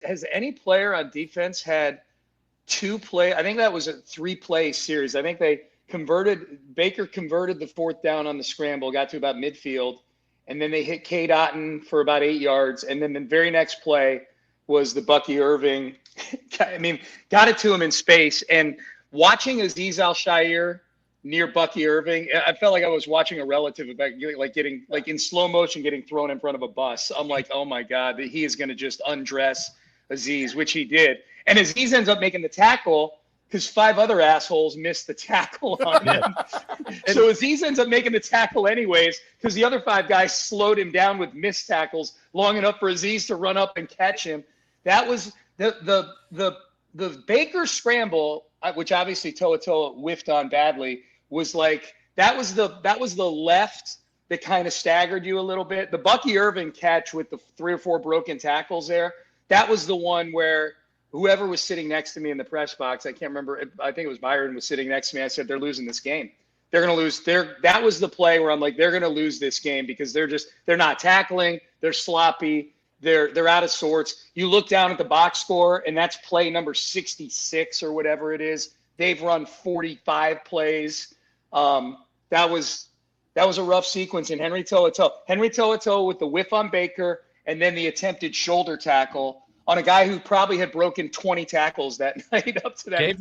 has any player on defense had two play? I think that was a 3-play series. I think Baker converted the 4th down on the scramble, got to about midfield, and then they hit Cade Otton for about 8 yards. And then the very next play was the Bucky Irving. Got it to him in space. And watching Azeez Al-Shaair near Bucky Irving, I felt like I was watching a relative about getting in slow motion, getting thrown in front of a bus. I'm like, oh my God, he is going to just undress Azeez, which he did. And Azeez ends up making the tackle because 5 other assholes missed the tackle on him. So Azeez ends up making the tackle anyways because the other 5 guys slowed him down with missed tackles long enough for Azeez to run up and catch him. That was the Baker scramble, which obviously Toa whiffed on badly, was like that was the left that kind of staggered you a little bit. The Bucky Irving catch with the 3 or 4 broken tackles there, that was the one where whoever was sitting next to me in the press box, I can't remember, I think it was Byron was sitting next to me. I said, they're losing this game. They're going to lose. That was the play where I'm like, they're going to lose this game because they're not tackling. They're sloppy. They're out of sorts. You look down at the box score, and that's play number 66 or whatever it is. They've run 45 plays. That was a rough sequence. And Henry To'oTo'o with the whiff on Baker and then the attempted shoulder tackle on a guy who probably had broken 20 tackles that night up to that point.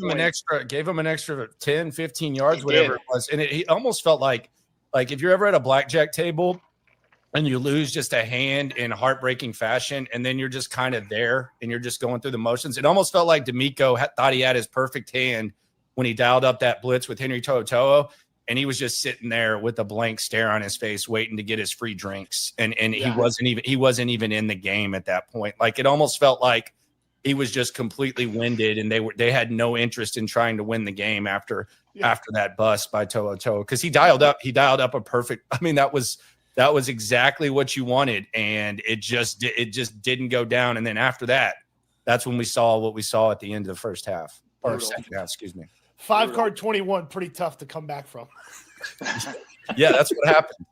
Gave him an extra 10, 15 yards, whatever it was. And he almost felt like if you're ever at a blackjack table and you lose just a hand in heartbreaking fashion, and then you're just kind of there and you're just going through the motions. It almost felt like D'Amico thought he had his perfect hand when he dialed up that blitz with Henry To'oTo'o, and he was just sitting there with a blank stare on his face, waiting to get his free drinks. And he wasn't even in the game at that point. Like, it almost felt like he was just completely winded, and they had no interest in trying to win the game after that bust by To'oTo'o, because he dialed up a perfect. I mean, that was exactly what you wanted, and it just didn't go down. And then after that, that's when we saw what we saw at the end of the first half or second half. Excuse me. 5-card 21, pretty tough to come back from. Yeah, that's what happened.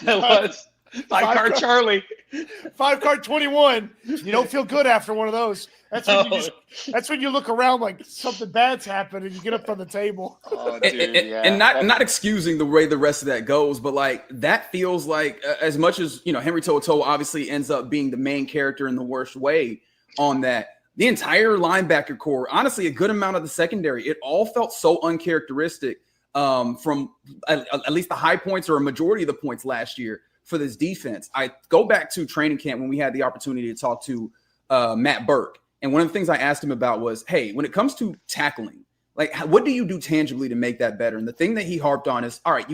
That was 5-card Charlie. 5-card 21. You don't feel good after one of those. That's when you look around like something bad's happened and you get up on the table. Oh, dude, and not excusing the way the rest of that goes, but like that feels like as much as Henry To'oTo'o obviously ends up being the main character in the worst way on that. The entire linebacker core, honestly, a good amount of the secondary, it all felt so uncharacteristic from at least the high points or a majority of the points last year for this defense. I go back to training camp when we had the opportunity to talk to Matt Burke. And one of the things I asked him about was, hey, when it comes to tackling, like, what do you do tangibly to make that better? And the thing that he harped on is, all right,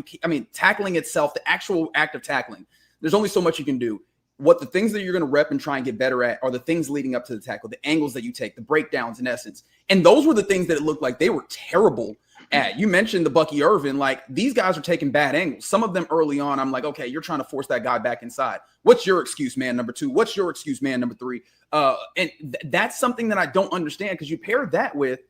tackling itself, the actual act of tackling, there's only so much you can do. What the things that you're going to rep and try and get better at are the things leading up to the tackle, the angles that you take, the breakdowns in essence. And those were the things that it looked like they were terrible at. You mentioned the Bucky Irving, like these guys are taking bad angles. Some of them early on, I'm like, okay, you're trying to force that guy back inside. What's your excuse, man, number 2? What's your excuse, man, number 3? And that's something that I don't understand, because you pair that with,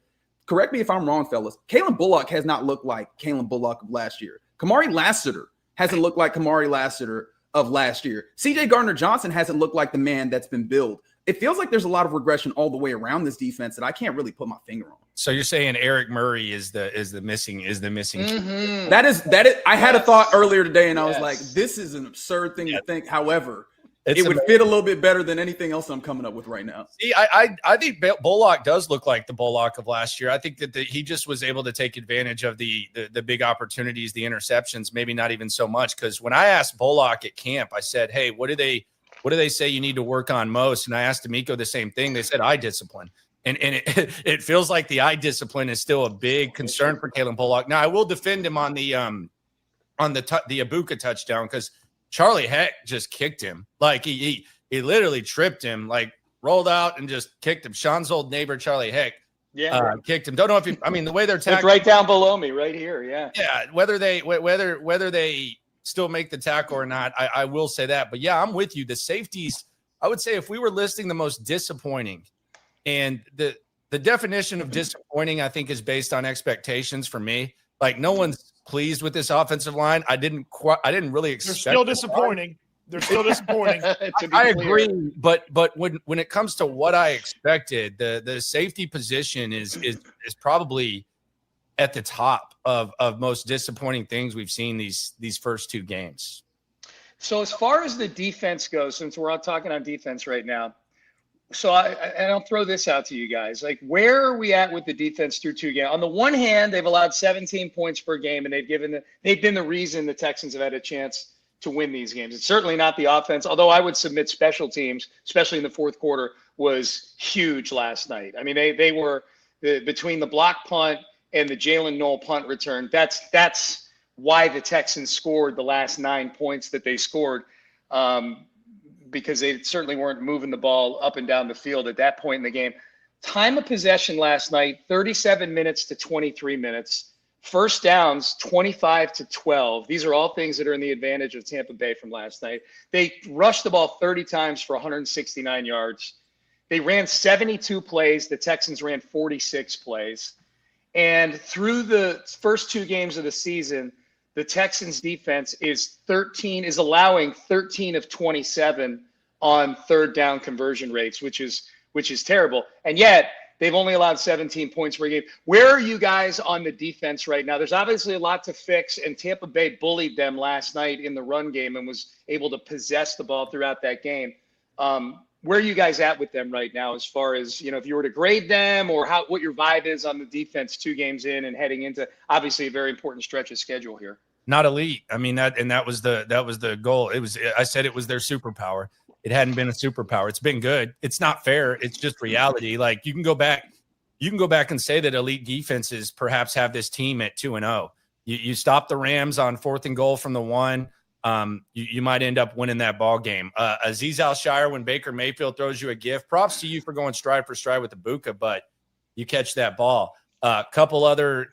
correct me if I'm wrong, fellas, Kalen Bullock has not looked like Kalen Bullock of last year. Kamari Lassiter hasn't looked like Kamari Lassiter of last year. CJ Gardner-Johnson hasn't looked like the man that's been billed. It feels like there's a lot of regression all the way around this defense that I can't really put my finger on. So you're saying Eric Murray is the missing. Mm-hmm. That is. I had a thought earlier today, and I was like, this is an absurd thing to think. However, it would fit a little bit better than anything else I'm coming up with right now. See, I think Bullock does look like the Bullock of last year. I think that he just was able to take advantage of the big opportunities, the interceptions, maybe not even so much. Because when I asked Bullock at camp, I said, hey, what do they say you need to work on most? And I asked D'Amico the same thing. They said eye discipline. And it feels like the eye discipline is still a big concern for Kalen Bullock. Now, I will defend him on the Ibuka touchdown, because Charlie Heck just kicked him. Like he literally tripped him, like rolled out and just kicked him. Sean's old neighbor, Charlie Heck, kicked him. Don't know if the way they're tackling. It's right down below me, right here. Yeah. Yeah. Whether they still make the tackle or not, I will say that. But yeah, I'm with you. The safeties, I would say if we were listing the most disappointing, and the definition of disappointing, I think, is based on expectations for me. Like, no one's pleased with this offensive line. I didn't really expect. They're still disappointing. They're still disappointing. I agree, but when it comes to what I expected, the safety position is probably at the top of most disappointing things we've seen these first two games. So as far as the defense goes, since we're all talking on defense right now, so I'll throw this out to you guys. Like, where are we at with the defense through two games? On the one hand, they've allowed 17 points per game, and they've been the reason the Texans have had a chance to win these games. It's certainly not the offense, although I would submit special teams, especially in the fourth quarter, was huge last night. I mean, they were between the block punt and the Jalen Knoll punt return. That's why the Texans scored the last 9 points that they scored. Because they certainly weren't moving the ball up and down the field at that point in the game. Time of possession last night, 37 minutes to 23 minutes. First downs, 25 to 12. These are all things that are in the advantage of Tampa Bay from last night. They rushed the ball 30 times for 169 yards. They ran 72 plays. The Texans ran 46 plays. And through the first two games of the season, the Texans defense is allowing 13 of 27 on third down conversion rates, which is terrible. And yet they've only allowed 17 points per game. Where are you guys on the defense right now? There's obviously a lot to fix, and Tampa Bay bullied them last night in the run game and was able to possess the ball throughout that game. Where are you guys at with them right now as far as, if you were to grade them, or what your vibe is on the defense 2 games in and heading into obviously a very important stretch of schedule here? Not elite. I mean, that was the goal. I said it was their superpower. It hadn't been a superpower. It's been good. It's not fair. It's just reality. Like, you can go back and say that elite defenses perhaps have this team at 2-0. You stop the Rams on 4th and goal from the 1. You might end up winning that ball game. Azeez Al-Shire, when Baker Mayfield throws you a gift, props to you for going stride for stride with the Buka, but you catch that ball. Couple other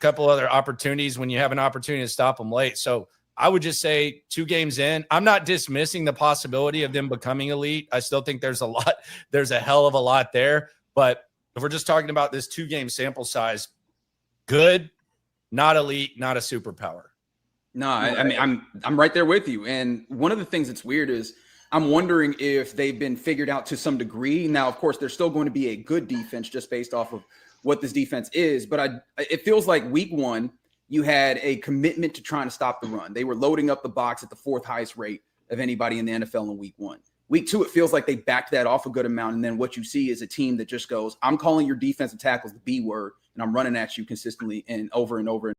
opportunities when you have an opportunity to stop them late. So I would just say 2 games in, I'm not dismissing the possibility of them becoming elite. I still think there's a hell of a lot there. But if we're just talking about this 2-game sample size, good, not elite, not a superpower. No, I mean, I'm right there with you. And one of the things that's weird is I'm wondering if they've been figured out to some degree. Now, of course, there's still going to be a good defense just based off of what this defense is. But it feels like week 1, you had a commitment to trying to stop the run. They were loading up the box at the 4th highest rate of anybody in the NFL in week 1. Week 2, it feels like they backed that off a good amount. And then what you see is a team that just goes, I'm calling your defensive tackles the B word, and I'm running at you consistently and over and over.